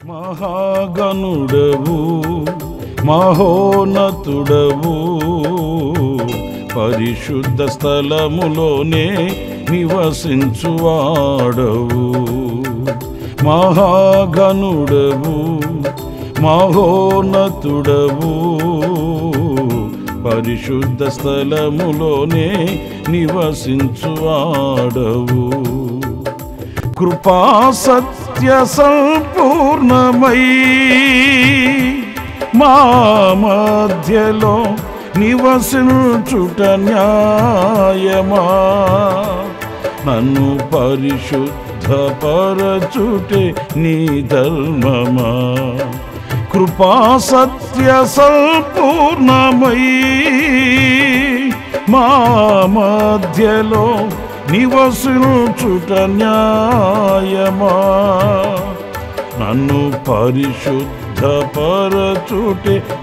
మహాగణుడవు మహోన్నతుడవు పరిశుద్ధ స్థలములోనే నివసించువాడవు. మహాగణుడవు మహోన్నతుడవు పరిశుద్ధ స్థలములోనే నివసించువాడవు. కృపా సత్య సంపూర్ణమై మా మధ్యలో నివసించుట న్యాయమా, నన్ను పరిశుద్ధపరచుటే నీ ధర్మమా. కృపా సత్య సంపూర్ణమై మా మధ్యలో నివసించుట న్యాయమా, నన్ను పరిశుద్ధపరచుటే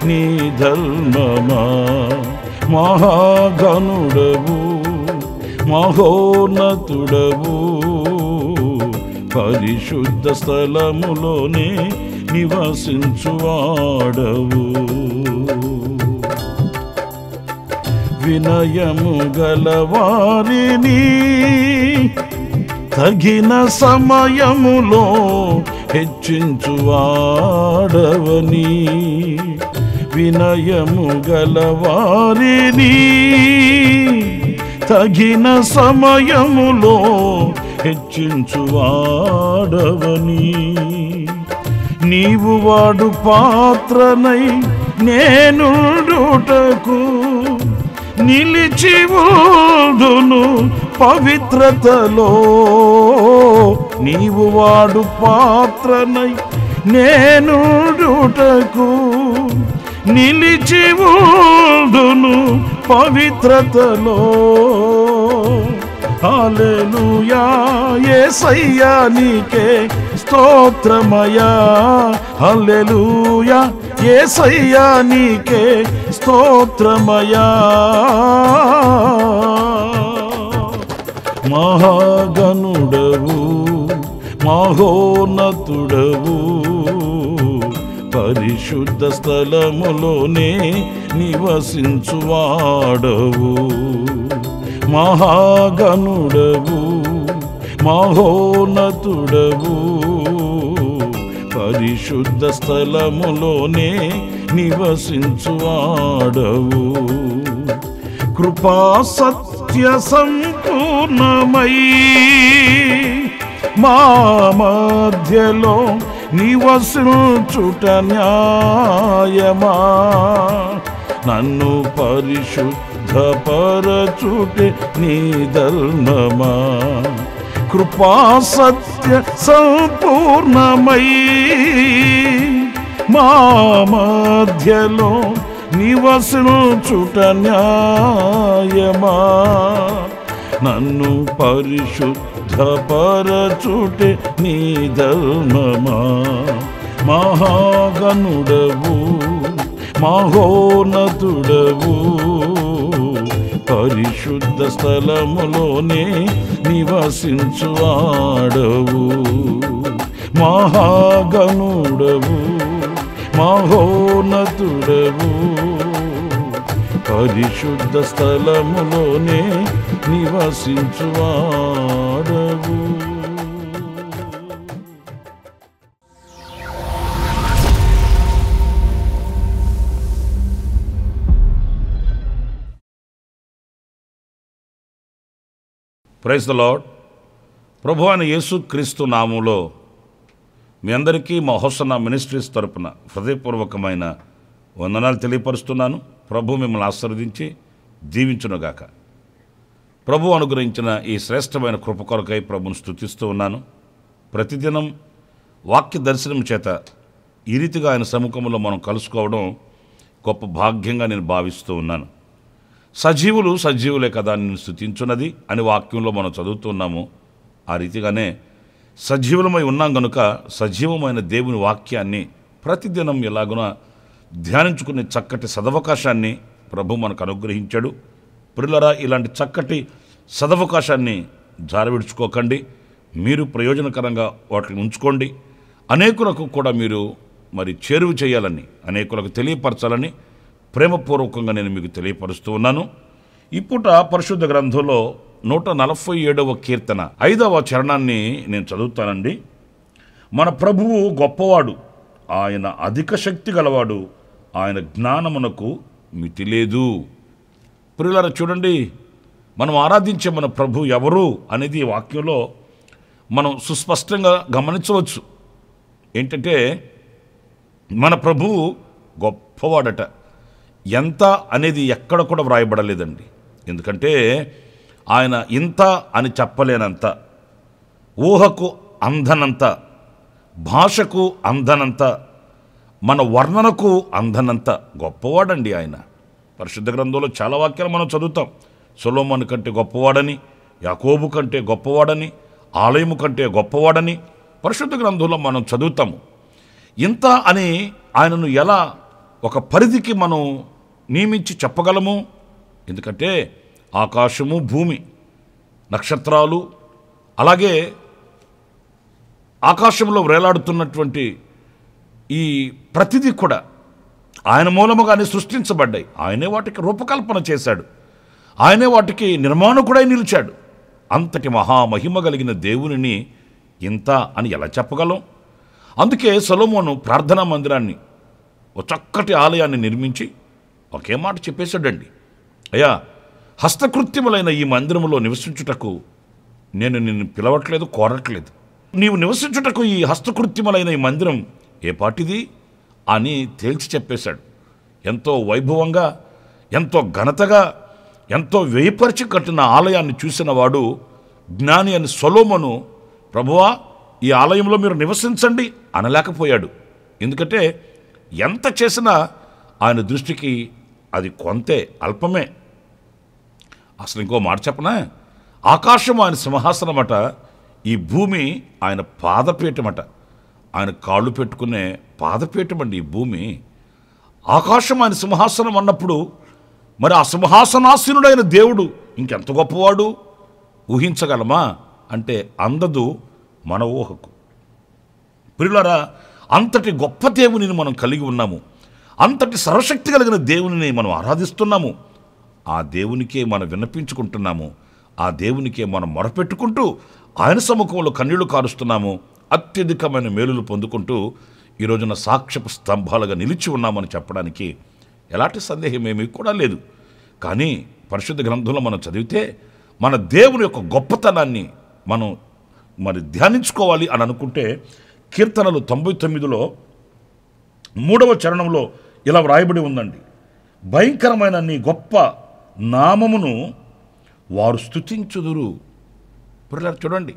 నీ ధర్మమా. మహాగణుడవు మహోన్నతుడవు పరిశుద్ధ స్థలములోనే నివసించువాడవు. వినయము గలవారిని తగిన సమయములో హెచ్చించువాడవని, వినయము గలవారిని తగిన సమయములో హెచ్చించువాడవని, నీవు వాడు పాత్రనై నేనుండుటకు నిలిచి ఉందును పవిత్రతలో. నీవు వాడు పాత్రనై నేనుండుటకు నిలిచి ఉందును పవిత్రతలో. హల్లెలూయా యేసయ్యా నీకే స్తోత్రమయా, హల్లెలూయా యేసయ్యా నీకే స్తోత్రమయా. మహాగణుడవు మహోన్నతుడవు పరిశుద్ధ స్థలములోనే నివసించువాడవు. మహాగణుడవు మహోన్నతుడవు పరిశుద్ధ స్థలములోనే నివసించువాడవు. కృపా సత్య సంపూర్ణమై మా మధ్యలో నివసించుట న్యాయమా, నన్ను పరిశుద్ధపరచుటే నీ ధర్మమా. కృపా సత్య సంపూర్ణమై మా మధ్యలో నివసించుట న్యాయమా, నన్ను పరిశుద్ధపరచుటే నీ ధర్మమా. మహాగణుడవు మహోన్నతుడవు పరిశుద్ధ స్థలములోనే నివసించువాడవు. మహాగణుడవు మహోన్నతుడవు పరిశుద్ధ స్థలములోనే నివసించువాడవు. Praise the Lord. ప్రభువైన యేసుక్రీస్తు నామములో మీ అందరికీ మా హోసన్న మినిస్ట్రీస్ తరపున హృదయపూర్వకమైన వందనాలు తెలియపరుస్తున్నాను. ప్రభు మిమ్మల్ని ఆశీర్వదించి దీవించునుగాక. ప్రభు అనుగ్రహించిన ఈ శ్రేష్టమైన కృప కొరకై ప్రభును స్తుతిస్తూ ఉన్నాను. ప్రతిదినం వాక్య దర్శనం చేత ఈ రీతిగా ఆయన సముఖంలో మనం కలుసుకోవడం గొప్ప భాగ్యంగా నేను భావిస్తూ ఉన్నాను. సజీవులు సజీవులే కదా నిన్ను స్తుతించున్నది అని వాక్యంలో మనం చదువుతున్నాము. ఆ రీతిగానే సజీవులమై ఉన్నాం కనుక సజీవమైన దేవుని వాక్యాన్ని ప్రతిదినం ఎలాగున ధ్యానించుకునే చక్కటి సదవకాశాన్ని ప్రభు మనకు అనుగ్రహించాడు. ప్రియులారా, ఇలాంటి చక్కటి సదవకాశాన్ని జారవిడుచుకోకండి. మీరు ప్రయోజనకరంగా వాటిని ఉంచుకోండి. అనేకులకు కూడా మీరు మరి చేరువ చేయాలని, అనేకులకు తెలియపరచాలని ప్రేమపూర్వకంగా నేను మీకు తెలియపరుస్తూ ఉన్నాను. ఇప్పుట పరిశుద్ధ గ్రంథంలో 147వ కీర్తన 5వ చరణాన్ని నేను చదువుతానండి. మన ప్రభువు గొప్పవాడు, ఆయన అధిక శక్తి గలవాడు, ఆయన జ్ఞానమునకు మితి లేదు. ప్రియులారా, చూడండి, మనం ఆరాధించే మన ప్రభు ఎవరు అనేది ఈ వాక్యంలో మనం సుస్పష్టంగా గమనించవచ్చు. ఏంటంటే మన ప్రభువు గొప్పవాడట. ఎంత అనేది ఎక్కడ కూడా వ్రాయబడలేదండి. ఎందుకంటే ఆయన ఇంత అని చెప్పలేనంత, ఊహకు అందనంత, భాషకు అందనంత, మన వర్ణనకు అందనంత గొప్పవాడండి ఆయన. పరిశుద్ధ గ్రంథంలో చాలా వాక్యాలు మనం చదువుతాం. సొలొమోను కంటే గొప్పవాడని, యాకోబు కంటే గొప్పవాడని, ఆలయము కంటే గొప్పవాడని పరిశుద్ధ గ్రంథంలో మనం చదువుతాము. ఇంత అని ఆయనను ఎలా ఒక పరిధికి మనం నియమించి చెప్పగలము? ఎందుకంటే ఆకాశము, భూమి, నక్షత్రాలు, అలాగే ఆకాశంలో వేలాడుతున్నటువంటి ఈ ప్రతిదీ కూడా ఆయన మూలముగానే సృష్టించబడ్డాయి. ఆయనే వాటికి రూపకల్పన చేశాడు. ఆయనే వాటికి నిర్మాణకుడై నిలిచాడు. అంతటి మహామహిమ కలిగిన దేవునిని ఇంత అని ఎలా చెప్పగలం? అందుకే సొలొమోను ప్రార్థనా మందిరాన్ని, ఒక చక్కటి ఆలయాన్ని నిర్మించి ఒకే మాట చెప్పేశాడండి. అయ్యా, హస్తకృత్యములైన ఈ మందిరములో నివసించుటకు నేను నిన్ను పిలవట్లేదు, కోరట్లేదు. నీవు నివసించుటకు ఈ హస్తకృత్యములైన ఈ మందిరం ఏ పాటిది అని తేల్చి చెప్పేశాడు. ఎంతో వైభవంగా, ఎంతో ఘనతగా, ఎంతో వేయపరిచి కట్టిన ఆలయాన్ని చూసిన వాడు జ్ఞాని అని సొలొమోను, ప్రభువా ఈ ఆలయంలో మీరు నివసించండి అనలేకపోయాడు. ఎందుకంటే ఎంత చేసినా ఆయన దృష్టికి అది కొంతే, అల్పమే. అసలు ఇంకో మాట చెప్పనా? ఆకాశం ఆయన సింహాసనమట, ఈ భూమి ఆయన పాదపీఠమట. ఆయన కాళ్ళు పెట్టుకునే పాదపీఠం అండి ఈ భూమి. ఆకాశం ఆయన సింహాసనం అన్నప్పుడు మరి ఆ సింహాసనాసీనుడైన దేవుడు ఇంకెంత గొప్పవాడు ఊహించగలమా అంటే అందదు మన ఊహకు. ప్రియులారా, అంతటి గొప్ప దేవునిని మనం కలిగి ఉన్నాము. అంతటి సర్వశక్తి కలిగిన దేవునిని మనం ఆరాధిస్తున్నాము. ఆ దేవునికే మనం విన్నపించుకుంటున్నాము. ఆ దేవునికే మనం మొరపెట్టుకుంటూ ఆయన సముఖంలో కన్నీళ్లు కారుస్తున్నాము. అత్యధికమైన మేలులు పొందుకుంటూ ఈ రోజున సాక్ష్యపు స్తంభాలుగా నిలిచి ఉన్నామని చెప్పడానికి ఎలాంటి సందేహం ఏమీ కూడా లేదు. కానీ పరిశుద్ధ గ్రంథంలో మనం చదివితే మన దేవుని యొక్క గొప్పతనాన్ని మనం మరి ధ్యానించుకోవాలి అని అనుకుంటే కీర్తనలు 99లో 3వ చరణంలో ఇలా వ్రాయబడి ఉందండి. భయంకరమైన నీ గొప్ప నామమును వారు స్తుతించుదురు. చూడండి,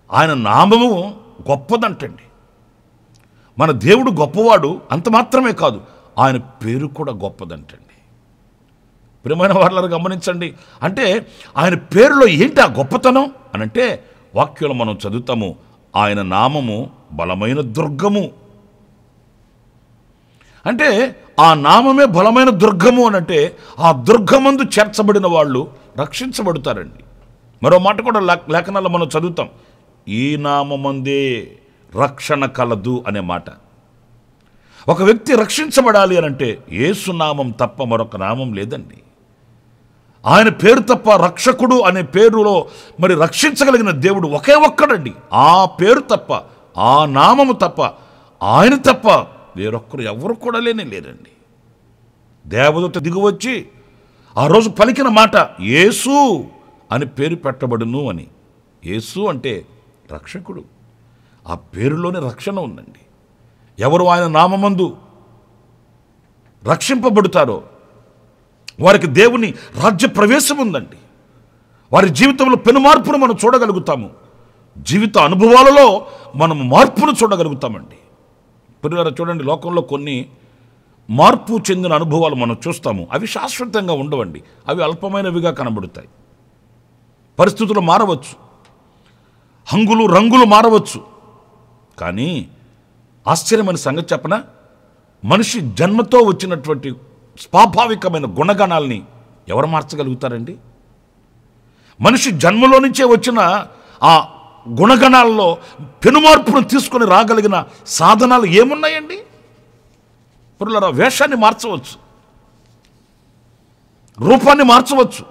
ఆయన నామము గొప్పదంటండి. మన దేవుడు గొప్పవాడు, అంత మాత్రమే కాదు, ఆయన పేరు కూడా గొప్పదంటండి. ప్రియమైన వాళ్ళని గమనించండి. అంటే ఆయన పేరులో ఏంటి ఆ గొప్పతనం అని అంటే వాక్యంలో మనం చదువుతాము, ఆయన నామము బలమైన దుర్గము. అంటే ఆ నామమే బలమైన దుర్గము అని అంటే ఆ దుర్గమందు చేర్చబడిన వాళ్ళు రక్షించబడతారండి. మరో మాట కూడా లేఖనాల్లో మనం చదువుతాం, ఈ నామమందే రక్షణ కలదు అనే మాట. ఒక వ్యక్తి రక్షించబడాలి అని అంటే యేసు నామం తప్ప మరొక నామం లేదండి. ఆయన పేరు తప్ప, రక్షకుడు అనే పేరులో మరి రక్షించగలిగిన దేవుడు ఒకే ఒక్కడండి. ఆ పేరు తప్ప, ఆ నామము తప్ప, ఆయన తప్ప వేరొక్కరు ఎవరు కూడా లేరండి. దేవదూత దిగువచ్చి ఆ రోజు పలికిన మాట యేసు అని పేరు పెట్టబడును అని. యేసు అంటే రక్షకుడు. ఆ పేరులోనే రక్షణ ఉందండి. ఎవరు ఆయన నామమందు రక్షింపబడతారో వారికి దేవుని రాజ్య ప్రవేశం ఉందండి. వారి జీవితంలో పెను మార్పును మనం చూడగలుగుతాము. జీవిత అనుభవాలలో మనం మార్పును చూడగలుగుతామండి. పిల్లలు చూడండి, లోకంలో కొన్ని మార్పు చెందిన అనుభవాలు మనం చూస్తాము. అవి శాశ్వతంగా ఉండవండి, అవి అల్పమైనవిగా కనబడతాయి. పరిస్థితులు మారవచ్చు, హంగులు రంగులు మారవచ్చు. కానీ ఆశ్చర్యమైన సంగతి చెప్పనా, మనిషి జన్మతో వచ్చినటువంటి స్వాభావికమైన గుణగణాలని ఎవరు మార్చగలుగుతారండి? మనిషి జన్మలో నుంచే వచ్చిన ఆ గుణగణాల్లో పెనుమార్పును తీసుకొని రాగలిగిన సాధనాలు ఏమున్నాయండి? పురులారా, వేషాన్ని మార్చవచ్చు, రూపాన్ని మార్చవచ్చు,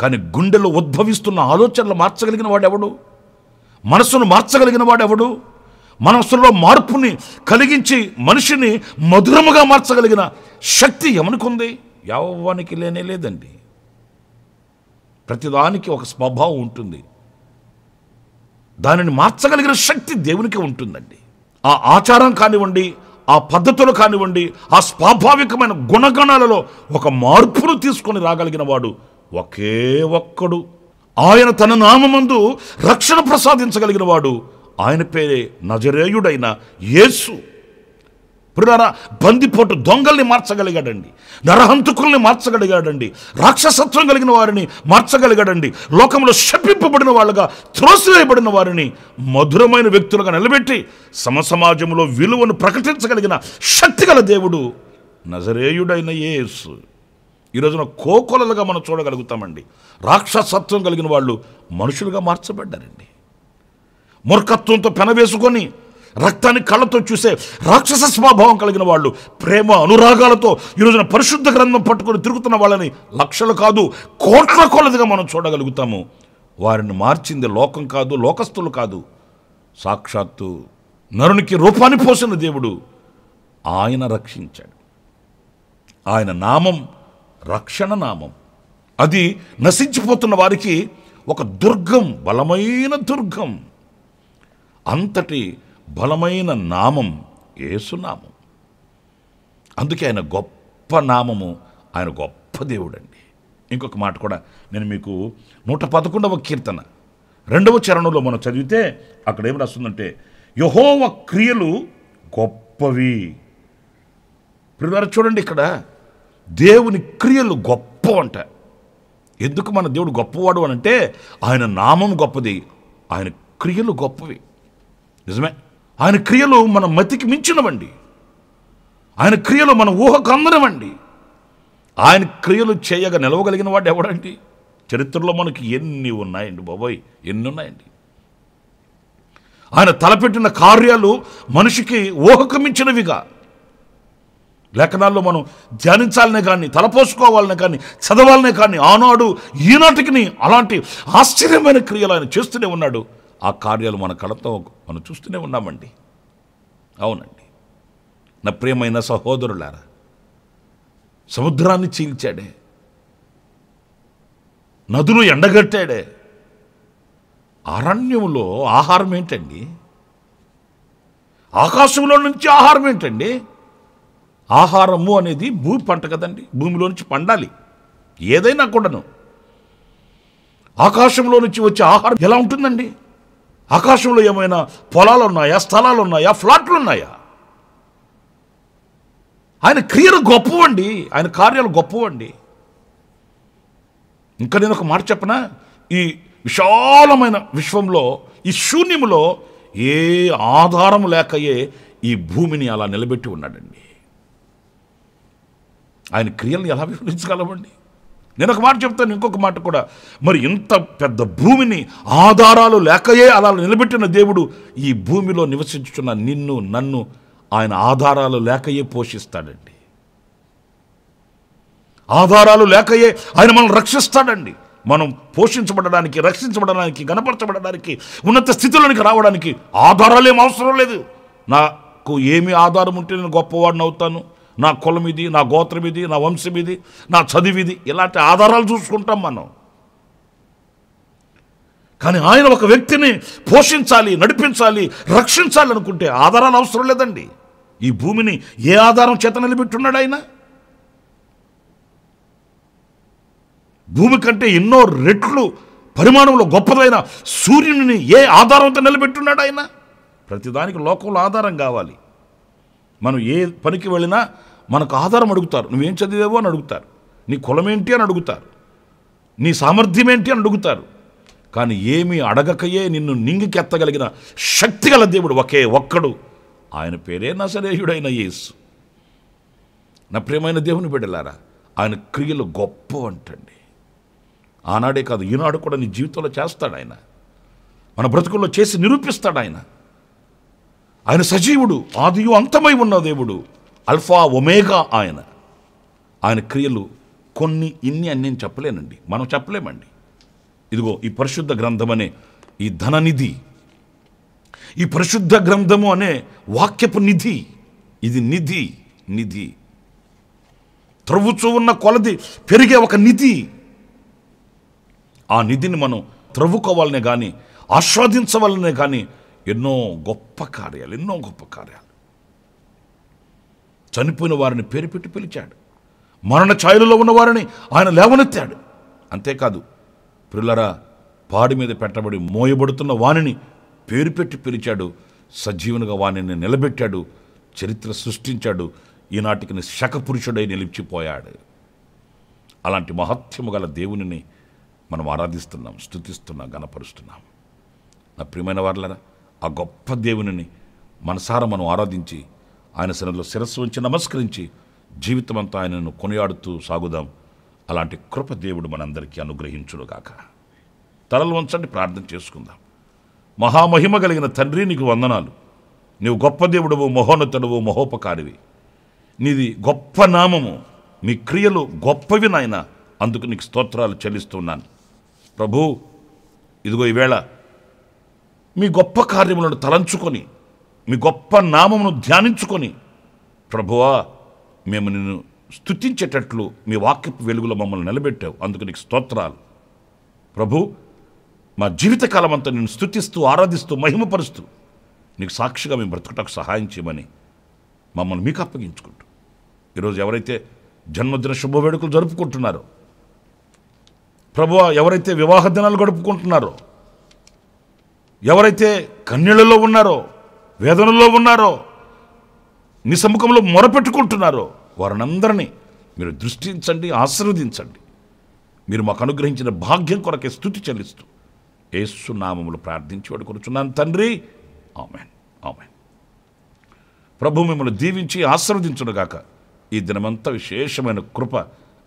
కానీ గుండెలో ఉద్భవిస్తున్న ఆలోచనలు మార్చగలిగిన వాడెవడు? మనసును మార్చగలిగిన వాడెవడు? మనసులో మార్పుని కలిగించి మనిషిని మధురముగా మార్చగలిగిన శక్తి ఎవనికుంది? యవ్వానికి లేనే లేదండి. ప్రతిదానికి ఒక స్వభావం ఉంటుంది, దానిని మార్చగలిగిన శక్తి దేవునికి ఉంటుందండి. ఆ ఆచారం కానివ్వండి, ఆ పద్ధతులు కానివ్వండి, ఆ స్వాభావికమైన గుణగణాలలో ఒక మార్పును తీసుకొని రాగలిగిన వాడు ఒకే ఒక్కడు. ఆయన తన నామమందు రక్షణ ప్రసాదించగలిగిన వాడు, ఆయన పేరే నజరేయుడైన యేసు. పురారా, బందిపోటు దొంగల్ని మార్చగలిగాడండి, నరహంతకుల్ని మార్చగలిగాడండి, రాక్షసత్వం కలిగిన వారిని మార్చగలిగాడండి, లోకంలో శపింపబడిన వాళ్ళగా త్రోసివేయబడిన వారిని మధురమైన వ్యక్తులుగా నిలబెట్టి సమసమాజంలో విలువను ప్రకటించగలిగిన శక్తిగల దేవుడు నజరేయుడైన యేసు. ఈ రోజున కోకొలలుగా మనం చూడగలుగుతామండి. రాక్షసత్వం కలిగిన వాళ్ళు మనుషులుగా మార్చబడ్డారండి. మూర్ఖత్వంతో పెనవేసుకొని రక్తాన్ని కళ్ళతో చూసే రాక్షస స్వభావం కలిగిన వాళ్ళు ప్రేమ అనురాగాలతో ఈ రోజున పరిశుద్ధ గ్రంథం పట్టుకొని తిరుగుతున్న వాళ్ళని లక్షలు కాదు, కోట్ల కొలదిగా మనం చూడగలుగుతాము. వారిని మార్చింది లోకం కాదు, లోకస్తులు కాదు, సాక్షాత్తు నరునికి రూపాన్ని పోసిన దేవుడు. ఆయన రక్షించాడు. ఆయన నామం రక్షణ నామం. అది నశించిపోతున్న వారికి ఒక దుర్గం, బలమైన దుర్గం. అంతటి బలమైన నామం యేసునామం. అందుకే ఆయన గొప్ప నామము, ఆయన గొప్ప దేవుడండి. ఇంకొక మాట కూడా నేను మీకు 111వ కీర్తన 2వ చరణంలో మనం చదివితే అక్కడ ఏం రాస్తుందంటే, యెహోవా క్రియలు గొప్పవి. ప్రియులారా, చూడండి, ఇక్కడ దేవుని క్రియలు గొప్పవంట. ఎందుకు మన దేవుడు గొప్పవాడు అని అంటే, ఆయన నామం గొప్పది, ఆయన క్రియలు గొప్పవి. నిజమే, ఆయన క్రియలు మన మతికి మించినవండి, ఆయన క్రియలు మన ఊహకు అందనవండి. ఆయన క్రియలు చేయగా నిలవగలిగిన వాడు ఎవడండి? చరిత్రలో మనకి ఎన్ని ఉన్నాయండి బాబోయ్, ఎన్ని ఉన్నాయండి. ఆయన తలపెట్టిన కార్యాలు మనిషికి ఊహకు మించినవిగా లేఖనాల్లో మనం ధ్యానించాలనే కానీ, తలపోసుకోవాలనే కానీ, చదవాలనే కానీ, ఆనాడు ఈనాటికి అలాంటి ఆశ్చర్యమైన క్రియలు ఆయన చేస్తూనే ఉన్నాడు. ఆ కార్యాలు మన కళ్ళతో మనం చూస్తూనే ఉన్నామండి. అవునండి నా ప్రియమైన సహోదరులారా, సముద్రాన్ని చీల్చాడే, నదులు ఎండగట్టాడే. అరణ్యంలో ఆహారం ఏంటండి? ఆకాశంలో నుంచి ఆహారం ఏంటండి? ఆహారము అనేది భూమి పంట కదండి, భూమిలో నుంచి పండాలి ఏదైనా కూడాను. ఆకాశంలో నుంచి వచ్చే ఆహారం ఎలా ఉంటుందండి? ఆకాశంలో ఏమైనా పొలాలు ఉన్నాయా, స్థలాలు ఉన్నాయా, ఫ్లాట్లు ఉన్నాయా? ఆయన క్రియలు గొప్పవండి, ఆయన కార్యాలు గొప్పవండి. ఇంకా నేను ఒక మాట చెప్పనా, ఈ విశాలమైన విశ్వంలో, ఈ శూన్యములో ఏ ఆధారం లేకయే ఈ భూమిని అలా నిలబెట్టి ఉన్నాడండి. ఆయన క్రియలను ఎలా వివరించగలమండి? నేను ఒక మాట చెప్తాను, ఇంకొక మాట కూడా. మరి ఇంత పెద్ద భూమిని ఆధారాలు లేకయే అలా నిలబెట్టిన దేవుడు ఈ భూమిలో నివసించుచున్న నిన్ను నన్ను ఆయన ఆధారాలు లేకయే పోషిస్తాడండి. ఆధారాలు లేకయే ఆయన మనం రక్షిస్తాడండి. మనం పోషించబడడానికి, రక్షించబడడానికి, గణపరచబడడానికి, ఉన్నత స్థితిలోనికి రావడానికి ఆధారాలు ఏం అవసరం లేదు. నాకు ఏమి ఆధారం ఉంటే నేను గొప్పవాడిని అవుతాను, నా కులం ఇది, నా గోత్రం ఇది, నా వంశం ఇది, నా చదివిది, ఇలాంటి ఆధారాలు చూసుకుంటాం మనం. కానీ ఆయన ఒక వ్యక్తిని పోషించాలి, నడిపించాలి, రక్షించాలి అనుకుంటే ఆధారాలు అవసరం లేదండి. ఈ భూమిని ఏ ఆధారం చేత నిలబెట్టున్నాడు ఆయన? భూమి కంటే ఎన్నో రెట్లు పరిమాణంలో గొప్పదైన సూర్యుని ఏ ఆధారంతో నిలబెట్టున్నాడు ఆయన? ప్రతిదానికి లోకంలో ఆధారం కావాలి. మనం ఏ పనికి వెళ్ళినా మనకు ఆధారం అడుగుతారు. నువ్వేం చదివేవో అని అడుగుతారు, నీ కులం ఏంటి అని అడుగుతారు, నీ సామర్థ్యం ఏంటి అని అడుగుతారు. కానీ ఏమీ అడగకయే నిన్ను నింగికెత్తగలిగిన శక్తిగల దేవుడు ఒకే ఒక్కడు, ఆయన పేరే నజరేయుడైన యేసు. నా ప్రియమైన దేవుని బిడ్డలారా, ఆయన క్రియలు గొప్ప అంటండి. ఆనాడే కాదు, ఈనాడు కూడా నీ జీవితంలో చేస్తాడు ఆయన. మన బ్రతుకుల్లో చేసి నిరూపిస్తాడు ఆయన. ఆయన సజీవుడు, ఆదియు అంతమై ఉన్న దేవుడు, అల్ఫా ఒమేగా ఆయన. ఆయన క్రియలు కొన్ని ఇన్ని అని నేను చెప్పలేనండి, మనం చెప్పలేమండి. ఇదిగో ఈ పరిశుద్ధ గ్రంథం అనే ఈ ధననిధి, ఈ పరిశుద్ధ గ్రంథము అనే వాక్యపు నిధి, ఇది నిధి. నిధి త్రవ్వుచూ ఉన్న కొలది పెరిగే ఒక నిధి. ఆ నిధిని మనం త్రవ్వుకోవాలనే కానీ ఆస్వాదించవాలనే కానీ ఎన్నో గొప్ప కార్యాలు. చనిపోయిన వారిని పేరు పెట్టి పిలిచాడు, మరణ ఛాయలలో ఉన్న వారిని ఆయన లేవనెత్తాడు. అంతేకాదు ప్రియులారా, పాడి మీద పెట్టబడి మోయబడుతున్న వానిని పేరు పెట్టి పిలిచాడు, సజీవునిగా వానిని నిలబెట్టాడు, చరిత్ర సృష్టించాడు. ఈనాటికి శకపురుషుడై నిలిచిపోయాడు. అలాంటి మహత్యము గల దేవునిని మనం ఆరాధిస్తున్నాం, స్తుతిస్తున్నాం, గణపరుస్తున్నాం. నా ప్రియమైన వారలారా, ఆ గొప్ప దేవునిని మనసారా మనం ఆరాధించి ఆయన సన్నిధిలో శిరస్సు ఉంచి నమస్కరించి జీవితం అంతా ఆయనను కొనియాడుతూ సాగుదాం. అలాంటి కృప దేవుడు మనందరికీ అనుగ్రహించునుగాక. తలలు వంచండి, ప్రార్థన చేసుకుందాం. మహామహిమ కలిగిన తండ్రి, నీకు వందనాలు. నీవు గొప్ప దేవుడవు, మహోన్నతుడవు, మహోపకారివి. నీది గొప్ప నామము, మీ క్రియలు గొప్పవి నాయన. అందుకు నీకు స్తోత్రాలు చెల్లిస్తున్నాను ప్రభు. ఇదిగో ఈవేళ మీ గొప్ప కార్యములను తలంచుకొని, మీ గొప్ప నామమును ధ్యానించుకొని ప్రభువా, మేము నిన్ను స్తుతించేటట్లు మీ వాక్యపు వెలుగులో మమ్మల్ని నిలబెట్టావు. అందుకు నీకు స్తోత్రాలు ప్రభు. మా జీవితకాలం అంతా నిన్ను స్తుతిస్తూ, ఆరాధిస్తూ, మహిమపరుస్తూ నీకు సాక్షిగా మేము బ్రతుకుటకు సహాయం చేయమని మమ్మల్ని మీకు అప్పగించుకుంటూ, ఈరోజు ఎవరైతే జన్మదిన శుభవేడుకలు జరుపుకుంటున్నారో ప్రభువా, ఎవరైతే వివాహ దినాలు గడుపుకుంటున్నారో, ఎవరైతే కన్యలలో ఉన్నారో, వేదనలో ఉన్నారో, నీ సముఖంలో మొరపెట్టుకుంటున్నారో వారినందరినీ మీరు దృష్టించండి, ఆశీర్వదించండి. మీరు మాకు అనుగ్రహించిన భాగ్యం కొరకే స్తుతి చెల్లిస్తూ యేసు నామములో ప్రార్థించి వేడుకొనుచున్నాను తండ్రి. ఆమేన్, ఆమేన్. ప్రభు మిమ్మల్ని దీవించి ఆశీర్వదించునుగాక. ఈ దినమంతా విశేషమైన కృప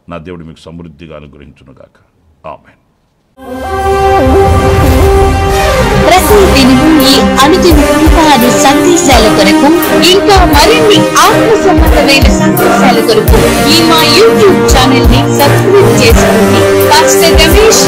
నా దేవుడు మీకు సమృద్ధిగా అనుగ్రహించునుగాక. ఆమేన్. ప్రతి దినము ఈ అనుదిన కృపాది సందేశాల కొరకు, ఇంకా మరిన్ని ఆత్మ సంబంధమైన సందేశాల కొరకు ఈ మా యూట్యూబ్ ఛానల్ ని సబ్స్క్రైబ్ చేసుకోండి. పాస్టర్ రమేష్